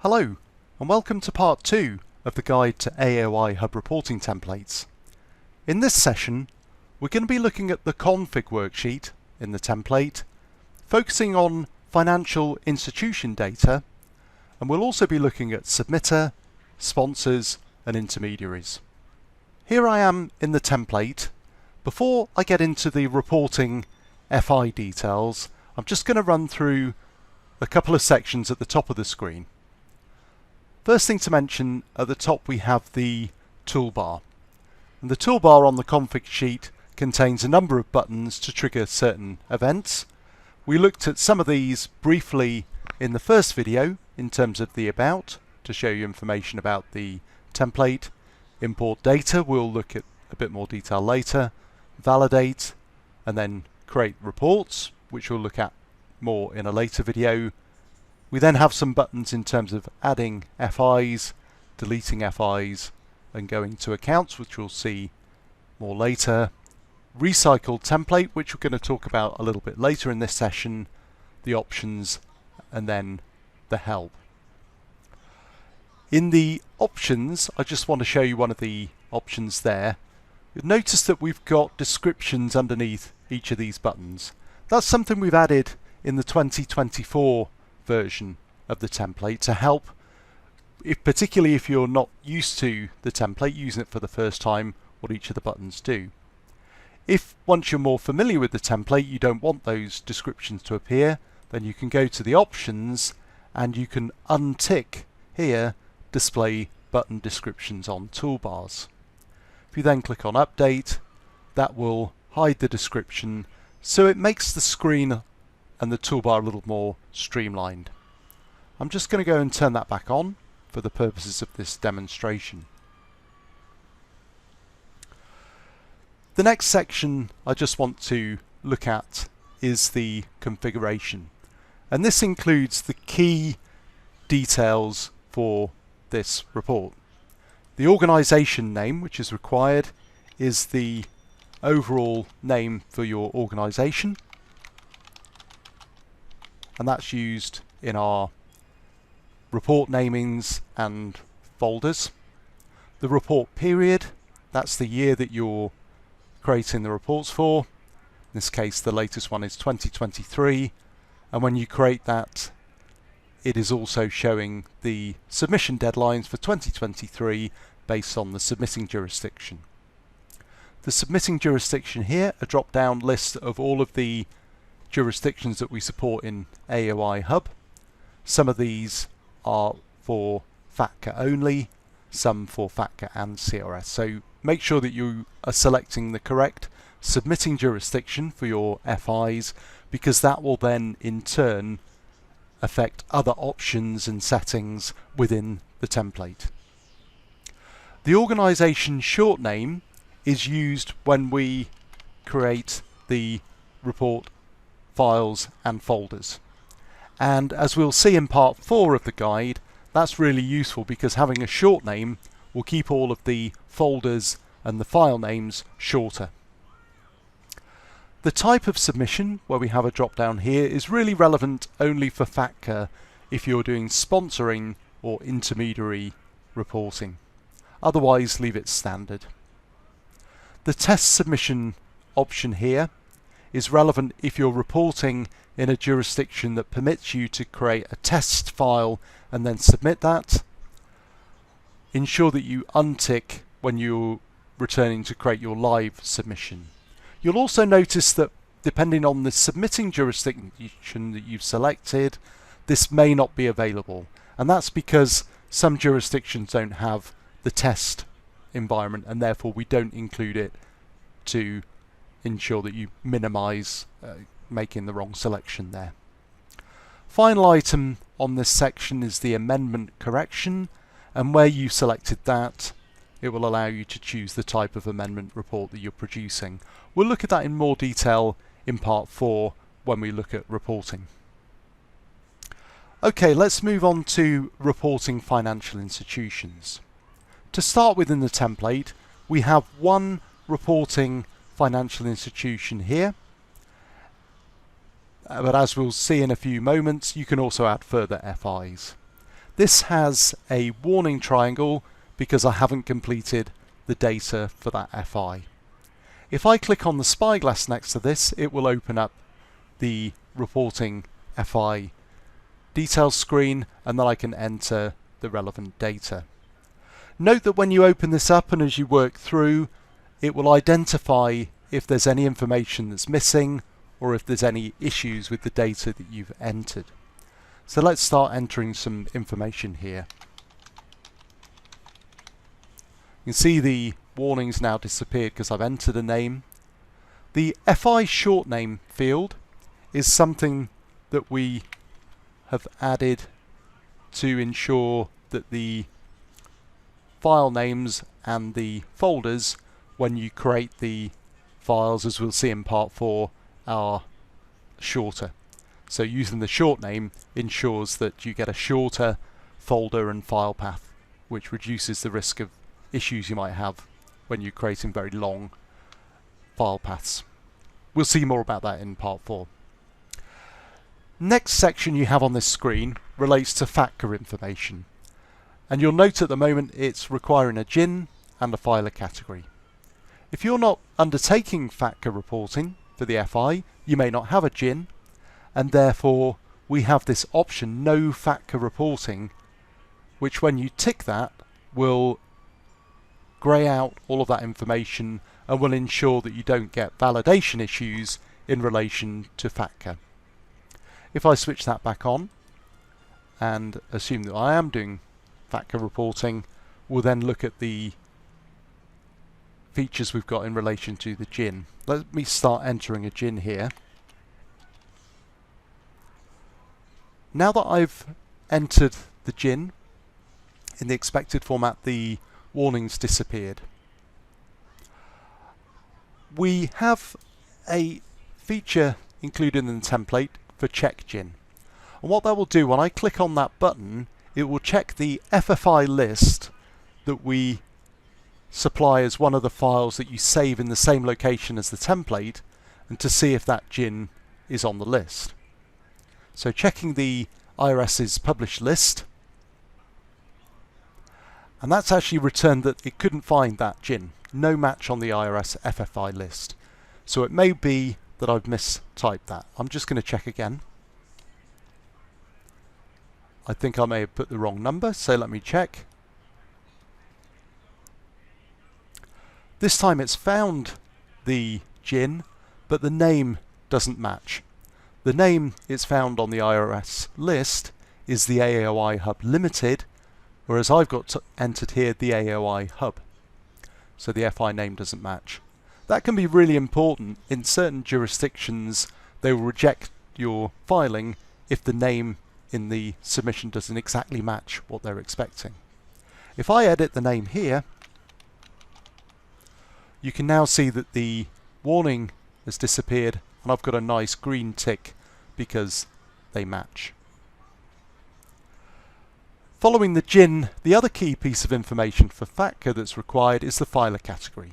Hello, and welcome to part 2 of the guide to AEOI Hub reporting templates. In this session, we're going to be looking at the config worksheet in the template, focusing on financial institution data, and we'll also be looking at submitter, sponsors, and intermediaries. Here I am in the template. Before I get into the reporting FI details, I'm just going to run through a couple of sections at the top of the screen. First thing to mention, at the top we have the toolbar. And the toolbar on the config sheet contains a number of buttons to trigger certain events. We looked at some of these briefly in the first video in terms of the about, to show you information about the template. Import data, we'll look at a bit more detail later. Validate, and then create reports, which we'll look at more in a later video. We then have some buttons in terms of adding FIs, deleting FIs, and going to accounts, which we'll see more later. Recycle template, which we're going to talk about a little bit later in this session, the options, and then the help. In the options, I just want to show you one of the options there. You'll notice that we've got descriptions underneath each of these buttons. That's something we've added in the 2024 version of the template to help, particularly if you're not used to the template, using it for the first time, what each of the buttons do. If once you're more familiar with the template you don't want those descriptions to appear, then you can go to the options and you can untick here display button descriptions on toolbars. If you then click on update, that will hide the description, so it makes the screen and the toolbar a little more streamlined. I'm just going to go and turn that back on for the purposes of this demonstration. The next section I just want to look at is the configuration, and this includes the key details for this report. The organization name, which is required, is the overall name for your organization, and that's used in our report namings and folders. The report period, that's the year that you're creating the reports for. In this case the latest one is 2023, and when you create that it is also showing the submission deadlines for 2023 based on the submitting jurisdiction. The submitting jurisdiction here, a drop-down list of all of the jurisdictions that we support in AEOI Hub. Some of these are for FATCA only, some for FATCA and CRS. So make sure that you are selecting the correct submitting jurisdiction for your FIs, because that will then in turn affect other options and settings within the template. The organization short name is used when we create the report files and folders, and as we'll see in part 4 of the guide, that's really useful because having a short name will keep all of the folders and the file names shorter. The type of submission, where we have a drop down here, is really relevant only for FATCA if you're doing sponsoring or intermediary reporting. Otherwise leave it standard. The test submission option here is relevant if you're reporting in a jurisdiction that permits you to create a test file and then submit that. Ensure that you untick when you're returning to create your live submission. You'll also notice that depending on the submitting jurisdiction that you've selected, this may not be available, and that's because some jurisdictions don't have the test environment, and therefore we don't include it to ensure that you minimize making the wrong selection there. Final item on this section is the amendment correction, and where you selected that, it will allow you to choose the type of amendment report that you're producing. We'll look at that in more detail in part 4 when we look at reporting. Okay, let's move on to reporting financial institutions. To start with in the template, we have one reporting financial institution here, but as we'll see in a few moments, you can also add further FIs. This has a warning triangle because I haven't completed the data for that FI. If I click on the spyglass next to this, it will open up the reporting FI details screen, and then I can enter the relevant data. Note that when you open this up and as you work through, it will identify if there's any information that's missing or if there's any issues with the data that you've entered. So let's start entering some information here. You can see the warnings now disappeared because I've entered a name. The FI short name field is something that we have added to ensure that the file names and the folders, when you create the files, as we'll see in part 4, are shorter. So using the short name ensures that you get a shorter folder and file path, which reduces the risk of issues you might have when you're creating very long file paths. We'll see more about that in part 4. Next section you have on this screen relates to FATCA information. And you'll note at the moment it's requiring a GIN and a filer category. If you're not undertaking FATCA reporting for the FI, you may not have a GIN, and therefore we have this option, no FATCA reporting, which when you tick that will grey out all of that information and will ensure that you don't get validation issues in relation to FATCA. If I switch that back on and assume that I am doing FATCA reporting, we'll then look at the features we've got in relation to the GIN. Let me start entering a GIN here. Now that I've entered the GIN in the expected format, the warnings disappeared. We have a feature included in the template for check GIN. And what that will do, when I click on that button, it will check the FFI list that we supply as one of the files that you save in the same location as the template, and to see if that GIN is on the list. So checking the IRS's published list, and that's actually returned that it couldn't find that GIN. No match on the IRS FFI list. So it may be that I've mistyped that. I'm just going to check again. I think I may have put the wrong number, so let me check. This time it's found the GIN, but the name doesn't match. The name it's found on the IRS list is the AEOI Hub Limited, whereas I've got entered here the AEOI Hub. So the FI name doesn't match. That can be really important. In certain jurisdictions, they will reject your filing if the name in the submission doesn't exactly match what they're expecting. If I edit the name here, you can now see that the warning has disappeared and I've got a nice green tick because they match. Following the GIN, the other key piece of information for FATCA that's required is the filer category.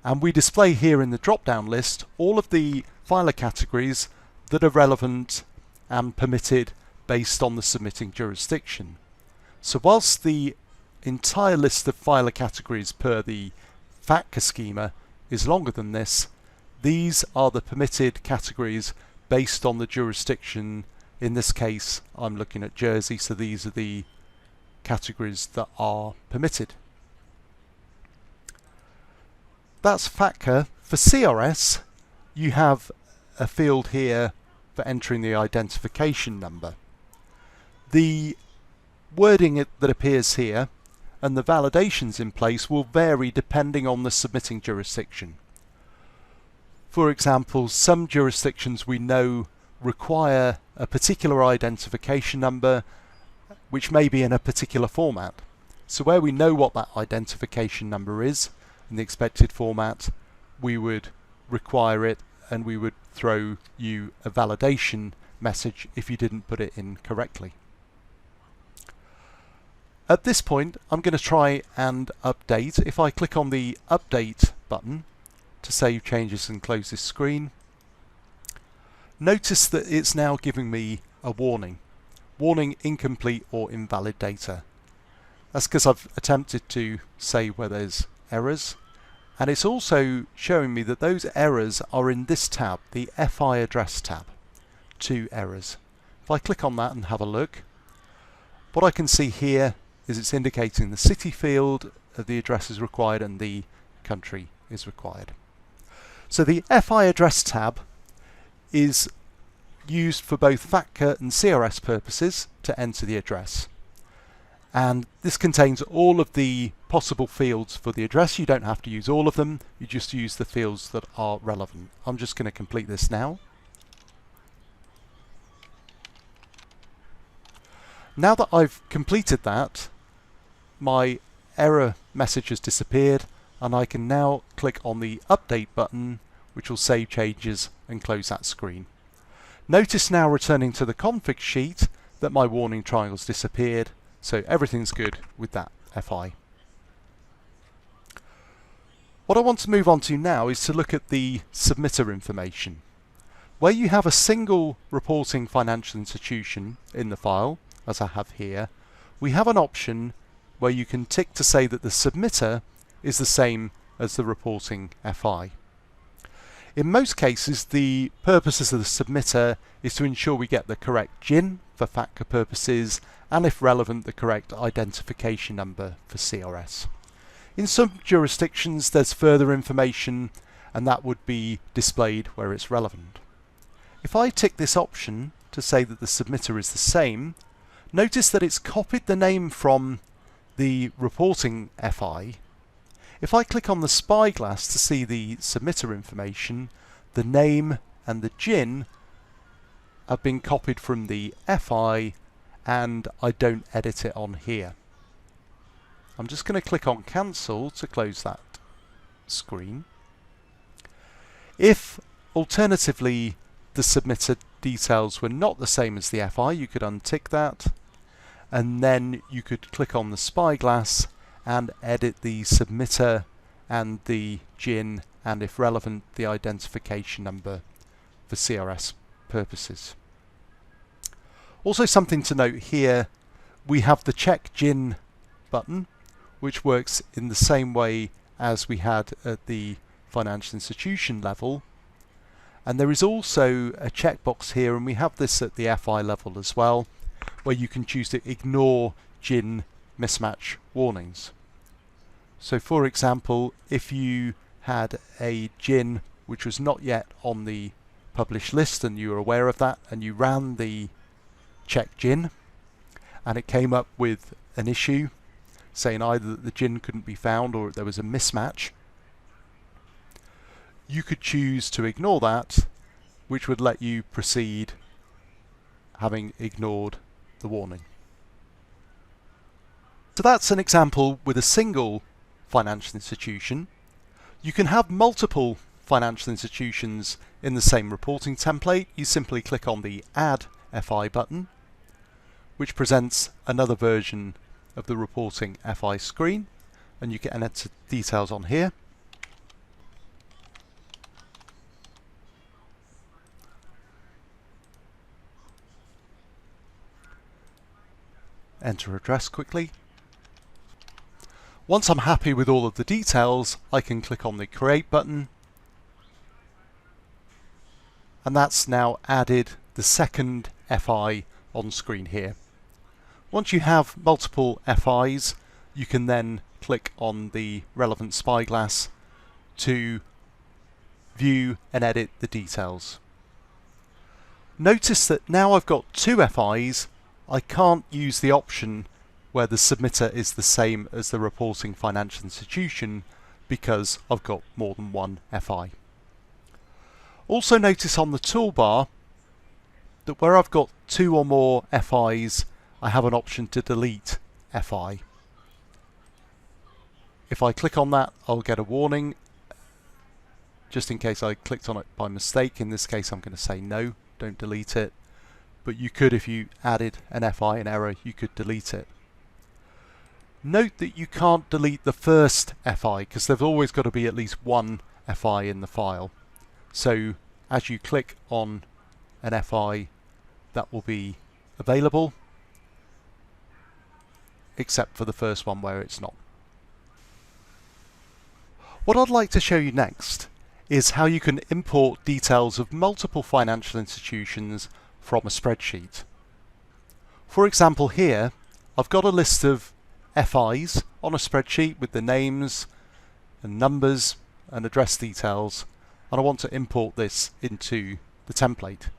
And we display here in the drop-down list all of the filer categories that are relevant and permitted based on the submitting jurisdiction. So whilst the entire list of filer categories per the FATCA schema is longer than this, these are the permitted categories based on the jurisdiction. In this case, I'm looking at Jersey, so these are the categories that are permitted. That's FATCA. For CRS, you have a field here for entering the identification number. The wording that appears here and the validations in place will vary depending on the submitting jurisdiction. For example, some jurisdictions we know require a particular identification number which may be in a particular format. So where we know what that identification number is in the expected format, we would require it and we would throw you a validation message if you didn't put it in correctly. At this point, I'm going to try and update. If I click on the update button to save changes and close this screen, notice that it's now giving me a warning. warning incomplete or invalid data. That's because I've attempted to say where there's errors, and it's also showing me that those errors are in this tab, the FI address tab. 2 errors. If I click on that and have a look, what I can see here is it's indicating the city field of the address is required and the country is required. So the FI address tab is used for both FATCA and CRS purposes to enter the address. And this contains all of the possible fields for the address. You don't have to use all of them, you just use the fields that are relevant. I'm just going to complete this now. Now that I've completed that, my error message has disappeared, and I can now click on the update button, which will save changes and close that screen. Notice now, returning to the config sheet, that my warning triangle's disappeared, so everything's good with that FI. What I want to move on to now is to look at the submitter information. Where you have a single reporting financial institution in the file, as I have here, we have an option where you can tick to say that the submitter is the same as the reporting FI. In most cases, the purposes of the submitter is to ensure we get the correct GIN for FATCA purposes, and if relevant, the correct identification number for CRS. In some jurisdictions there's further information, and that would be displayed where it's relevant. If I tick this option to say that the submitter is the same, notice that it's copied the name from the reporting FI. If I click on the spyglass to see the submitter information, the name and the GIN have been copied from the FI, and I don't edit it on here. I'm just going to click on cancel to close that screen. If alternatively the submitter details were not the same as the FI, you could untick that, and then you could click on the spyglass and edit the submitter and the GIN, and if relevant, the identification number for CRS purposes. Also, something to note here, we have the check GIN button, which works in the same way as we had at the financial institution level, and there is also a checkbox here, and we have this at the FI level as well, where you can choose to ignore GIN mismatch warnings. So for example, if you had a GIN which was not yet on the published list and you were aware of that, and you ran the check GIN and it came up with an issue saying either that the GIN couldn't be found or there was a mismatch, you could choose to ignore that, which would let you proceed having ignored the warning. So that's an example with a single financial institution. You can have multiple financial institutions in the same reporting template. You simply click on the Add FI button, which presents another version of the reporting FI screen, and you can enter details on here. Enter address quickly. Once I'm happy with all of the details, I can click on the Create button, and that's now added the second FI on screen here. Once you have multiple FIs, you can then click on the relevant spyglass to view and edit the details. Notice that now I've got 2 FIs, I can't use the option where the submitter is the same as the reporting financial institution because I've got more than one FI. Also notice on the toolbar that where I've got 2 or more FIs, I have an option to delete FI. If I click on that, I'll get a warning, just in case I clicked on it by mistake. In this case, I'm going to say no, don't delete it. But you could, if you added an FI in error, you could delete it. Note that you can't delete the first FI because there's always got to be at least one FI in the file. So as you click on an FI, that will be available, except for the first one where it's not. What I'd like to show you next is how you can import details of multiple financial institutions from a spreadsheet. For example, here I've got a list of FIs on a spreadsheet with the names and numbers and address details, and I want to import this into the template.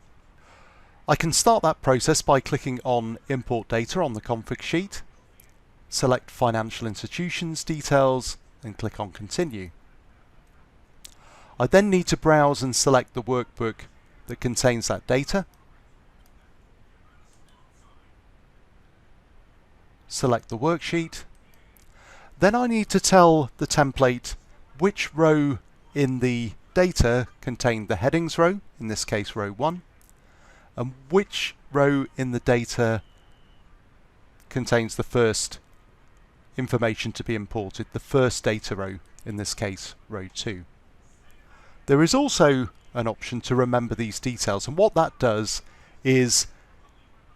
I can start that process by clicking on Import Data on the config sheet, select Financial Institutions Details and click on Continue. I then need to browse and select the workbook that contains that data. Select the worksheet. Then I need to tell the template which row in the data contained the headings row, in this case row 1, and which row in the data contains the first information to be imported, the first data row, in this case row 2. There is also an option to remember these details, and what that does is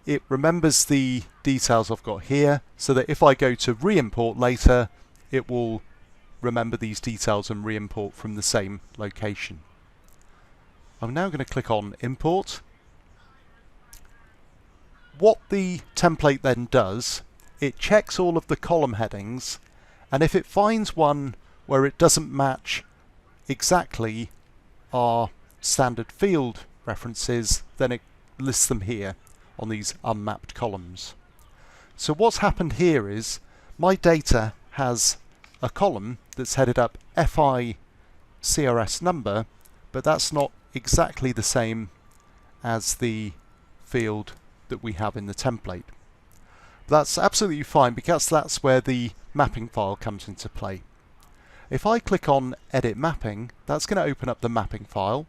it remembers the details I've got here, so that if I go to re-import later, it will remember these details and re-import from the same location. I'm now going to click on Import. What the template then does, it checks all of the column headings, and if it finds one where it doesn't match exactly our standard field references, then it lists them here on these unmapped columns. So what's happened here is my data has a column that's headed up FI CRS number, but that's not exactly the same as the field that we have in the template. That's absolutely fine because that's where the mapping file comes into play. If I click on Edit Mapping, that's going to open up the mapping file.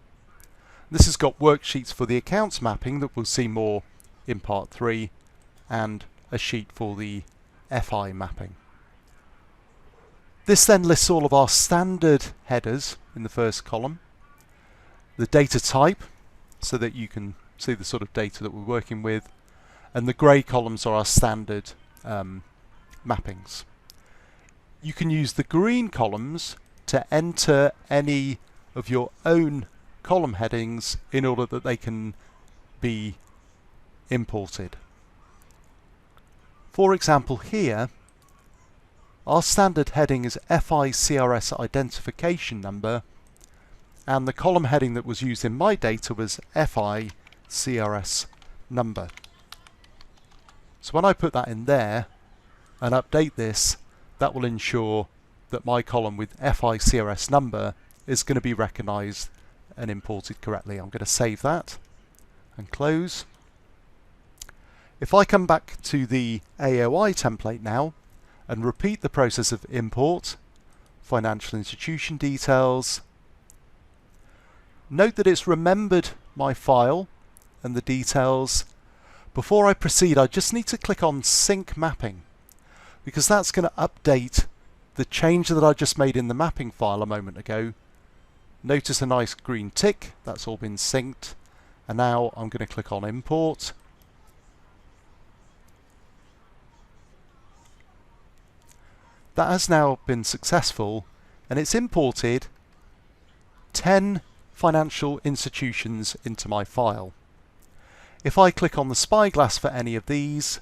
This has got worksheets for the accounts mapping that we'll see more in part 3, and a sheet for the FI mapping. This then lists all of our standard headers in the first column, the data type, so that you can see the sort of data that we're working with, and the grey columns are our standard mappings. You can use the green columns to enter any of your own column headings in order that they can be imported. For example, here our standard heading is FI CRS identification number, and the column heading that was used in my data was FI CRS number. So when I put that in there and update this, that will ensure that my column with FI CRS number is going to be recognized and imported correctly. I'm going to save that and close. If I come back to the AEOI template now and repeat the process of import, financial institution details, note that it's remembered my file and the details. Before I proceed, I just need to click on Sync Mapping, because that's going to update the change that I just made in the mapping file a moment ago. Notice a nice green tick, that's all been synced, and now I'm going to click on Import. That has now been successful, and it's imported 10 financial institutions into my file. If I click on the spyglass for any of these,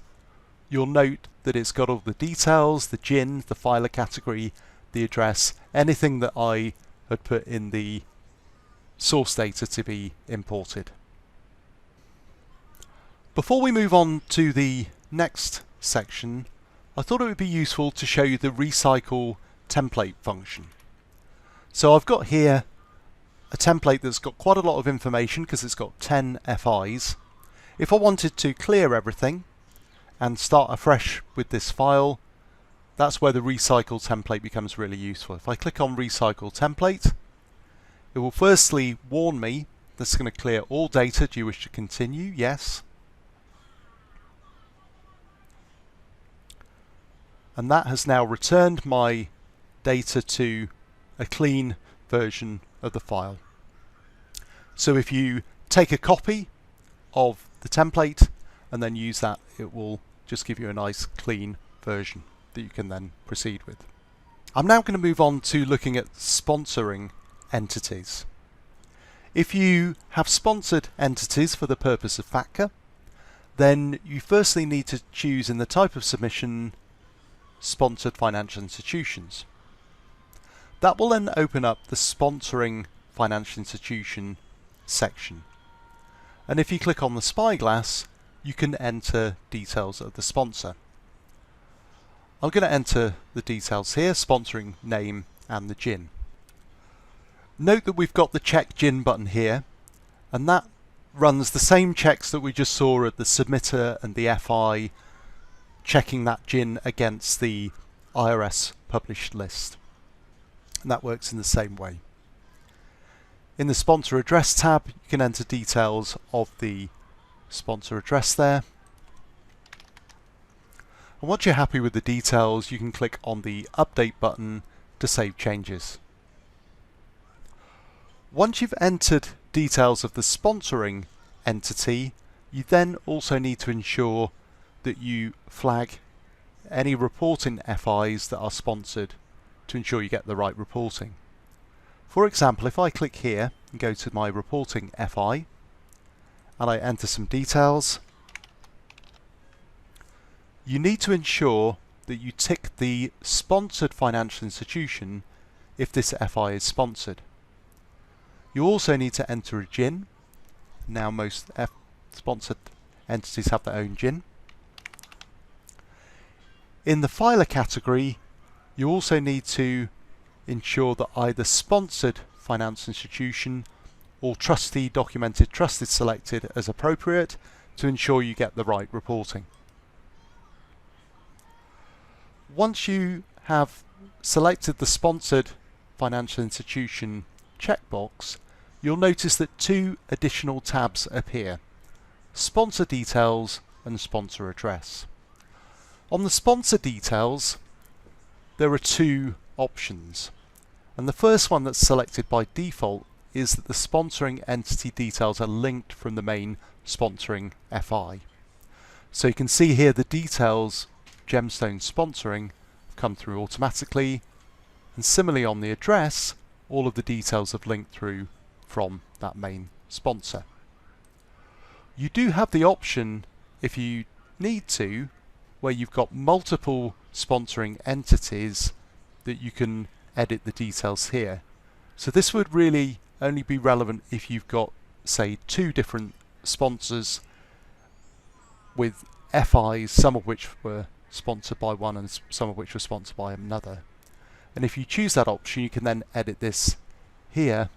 you'll note that it's got all the details, the GIN, the filer category, the address, anything that I had put in the source data to be imported. Before we move on to the next section, I thought it would be useful to show you the recycle template function. So I've got here a template that's got quite a lot of information because it's got 10 FIs. If I wanted to clear everything and start afresh with this file, that's where the recycle template becomes really useful. If I click on recycle template, it will firstly warn me this is going to clear all data. Do you wish to continue? Yes. And that has now returned my data to a clean version of the file. So if you take a copy of the template and then use that, it will just give you a nice clean version that you can then proceed with. I'm now going to move on to looking at sponsoring entities. If you have sponsored entities for the purpose of FATCA, then you firstly need to choose in the type of submission sponsored financial institutions. That will then open up the sponsoring financial institution section. And if you click on the spyglass, you can enter details of the sponsor. I'm going to enter the details here, sponsoring name and the GIN. Note that we've got the check GIN button here, and that runs the same checks that we just saw at the submitter and the FI, checking that GIN against the IRS published list. And that works in the same way. In the sponsor address tab, you can enter details of the sponsor address there. And once you're happy with the details, you can click on the update button to save changes. Once you've entered details of the sponsoring entity, you then also need to ensure that you flag any reporting FIs that are sponsored to ensure you get the right reporting. For example, if I click here and go to my reporting FI and I enter some details, you need to ensure that you tick the sponsored financial institution if this FI is sponsored. You also need to enter a GIN. Now most sponsored entities have their own GIN. In the filer category, you also need to ensure that either sponsored financial institution or trustee documented trust is selected as appropriate to ensure you get the right reporting. Once you have selected the sponsored financial institution checkbox, you'll notice that two additional tabs appear: sponsor details and sponsor address. On the sponsor details, there are two options, and the first one that's selected by default is that the sponsoring entity details are linked from the main sponsoring FI. So you can see here the details Gemstone sponsoring come through automatically, and similarly on the address, all of the details have linked through from that main sponsor. You do have the option, if you need to, where you've got multiple sponsoring entities, that you can edit the details here. So this would really only be relevant if you've got, say, two different sponsors with FIs, some of which were sponsored by one and some of which were sponsored by another. And if you choose that option, you can then edit this here,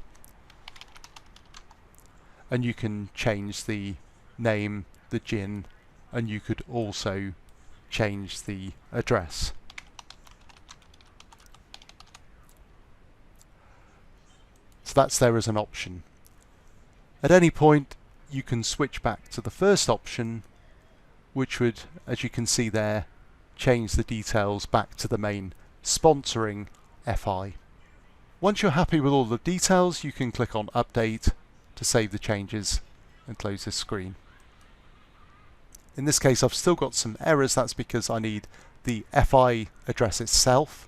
and you can change the name, the GIN, and you could also change the address. So that's there as an option. At any point, you can switch back to the first option, which would, as you can see there, change the details back to the main sponsoring FI. Once you're happy with all the details, you can click on Update to save the changes and close this screen. In this case, I've still got some errors. That's because I need the FI address itself.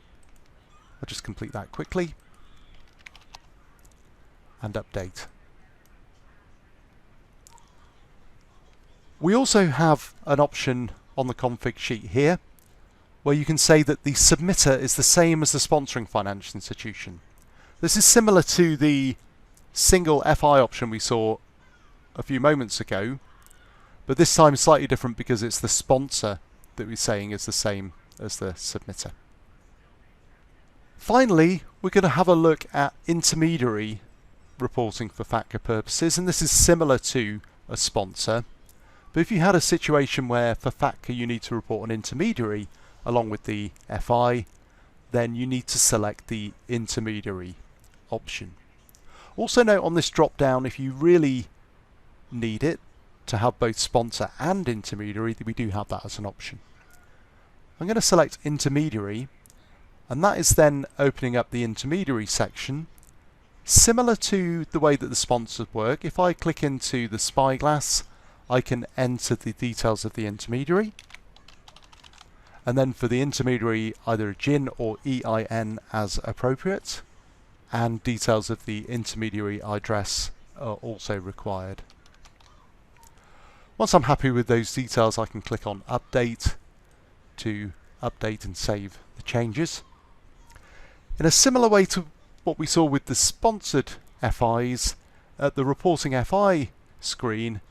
I'll just complete that quickly and update. We also have an option on the config sheet here where you can say that the submitter is the same as the sponsoring financial institution. This is similar to the single FI option we saw a few moments ago, but this time slightly different because it's the sponsor that we're saying is the same as the submitter. Finally, we're going to have a look at intermediary reporting for FATCA purposes, and this is similar to a sponsor, but if you had a situation where for FATCA you need to report an intermediary along with the FI, then you need to select the intermediary option. Also note on this drop down, if you really need it to have both sponsor and intermediary, we do have that as an option. I'm going to select intermediary, and that is then opening up the intermediary section. Similar to the way that the sponsors work, if I click into the spyglass, I can enter the details of the intermediary, and then for the intermediary either a GIN or EIN as appropriate, and details of the intermediary address are also required. Once I'm happy with those details, I can click on Update to update and save the changes. In a similar way to what we saw with the sponsored FIs, at the Reporting FI screen,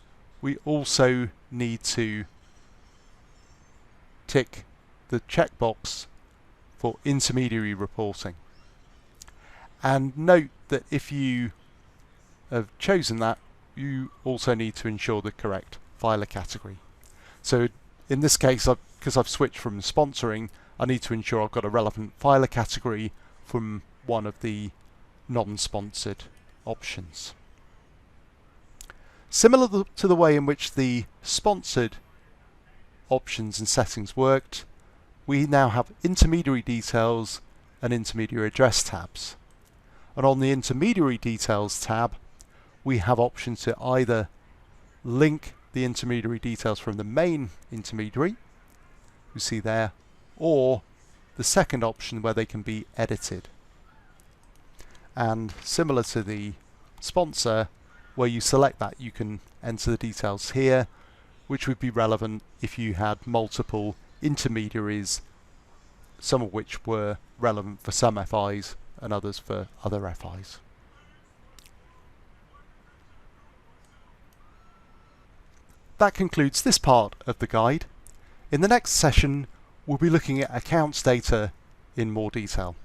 we also need to tick the checkbox for intermediary reporting. And note that if you have chosen that, you also need to ensure the correct filer category. So in this case, because I've switched from sponsoring, I need to ensure I've got a relevant filer category from one of the non-sponsored options. Similar to the way in which the sponsored options and settings worked, we now have intermediary details and intermediary address tabs. And on the intermediary details tab, we have options to either link the intermediary details from the main intermediary, you see there, or the second option where they can be edited. And similar to the sponsor, where you select that, you can enter the details here, which would be relevant if you had multiple intermediaries, some of which were relevant for some FIs and others for other FIs. That concludes this part of the guide. In the next session, we'll be looking at accounts data in more detail.